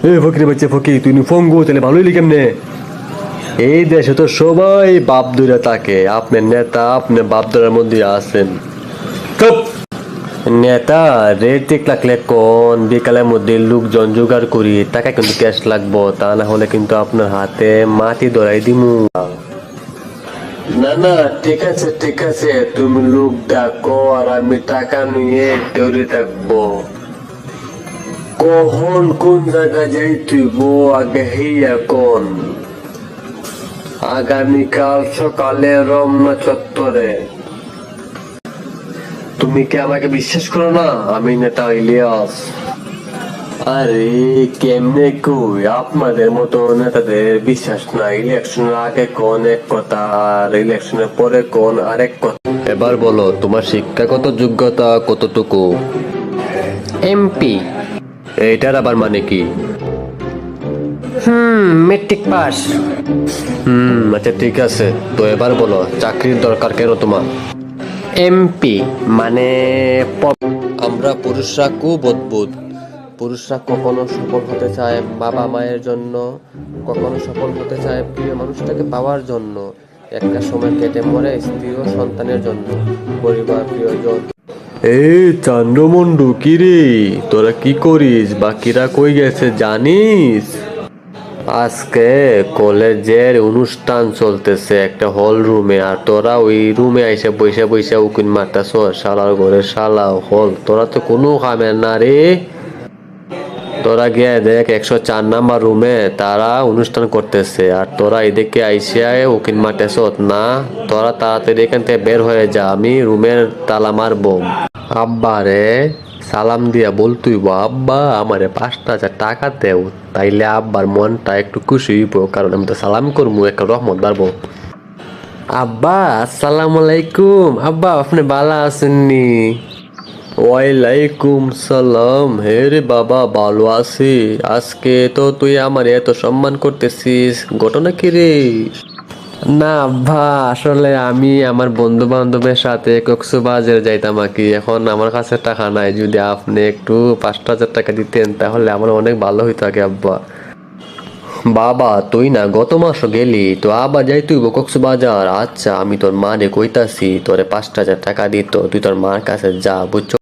এই ফকির বাচ্চা ফকির, তুই ফঙ্গু তাহলে ভালোই কেমনে? এই দেশে তো সবাই বাপ ধরে থাকে, আপনার নেতা আপনি বাপ ধরার মধ্যে আছেন। চুপ! নেতা রেট 1 লাখ কোন বিকালের মধ্যে লোকজন জোগাড় করি, টাকা কিন্তু ক্যাশ লাগবো, তা না হলে কিন্তু আপনার হাতে মাটি ধরাই দিমু। না না, ঠিক আছে ঠিক আছে, তুমি লোক ডাকো আর আমি টাকা নিয়ে তৈরি থাকবো। কখন কোন জায়গায় যাইতেইব আগে হইয়া কোন? আগামীকাল সকালে রমনা চত্বরে। তুমি কি আমাকে বিশ্বাস করো না? আমি নেতা ইলিয়াস। আরে কেমনে কই, আপনাদের মতো নেতাদের বিশ্বাস নাই। ইলেকশনের আগে কোন এক কথা আর ইলেকশনের পরে কোন আরেক কথা। এবার বলো তোমার শিক্ষাগত যোগ্যতা কতটুকু? এমপি। এইটার আবার মানে কি? Matric pass. আচ্ছা ঠিক আছে, তো এবার বলো চাকরির দরকার কেন তোমার? এমপি মানে আমরা পুরুষরা খুব অদ্ভুত। পুরুষরা কখনো সফল হতে চায় বাবা মায়ের জন্য, কখনো সফল হতে চায় প্রিয় মানুষটাকে পাওয়ার জন্য, একটা সময় কেটে মরে স্ত্রী ও সন্তানের জন্য, পরিবার প্রিয়জন। এই চান্ডমন্ডু কি রে, তোরা কি করিস? বাকিরা কই গেছে জানিস? আজকে কলেজের অনুষ্ঠান চলতেছে একটা হল রুমে, আর তোরা ওই রুমে আইসা বইসা বইসা উকিল মারতাছ। শালার ঘরে শালা হল, তোরা তো কোনো কামের না রে। তোরা গিয়ে দেখ 104 নম্বর রুমে তারা অনুষ্ঠান করতেছে, আর তোরা এদিকে আইসা উকিল মারতেছ না। তোরা তাড়াতাড়ি এখান থেকে বের হয়ে যা, আমি রুমের তালা মারবো। আব্বা রে সালাম দিয়া বলতুই, আব্বা আমারে 5,000 টাকা দেও, তাইলে আব্বার মনটা একটু খুশি হইব, কারণ আমি তো সালাম করবো, একটা রহমত বাড়বো। আব্বা আসসালামু আলাইকুম। আব্বা আপনি ভালো আছেননি? ওয়ালাইকুম সালাম। হে রে বাবা, ভালো আছি। আজকে তো তুই আমার এত সম্মান করতেছিস, ঘটনা কি রে? না আব্বা, আসলে আমি আমার বন্ধু বান্ধবের সাথে কক্সবাজারে যাইতাম আর কি। এখন আমার কাছে টাকা নাই, যদি আপনি একটু 5,000 টাকা দিতেন তাহলে আমার অনেক ভালো হইতো আগে আব্বা। বাবা তুই না গত মাসও গেলি, তো আবার যাই তুই কক্সবাজার? আচ্ছা আমি তোর মা রে কইতাছি তোরে 5,000 টাকা দিত, তুই তোর মার কাছে যা, বুঝছো?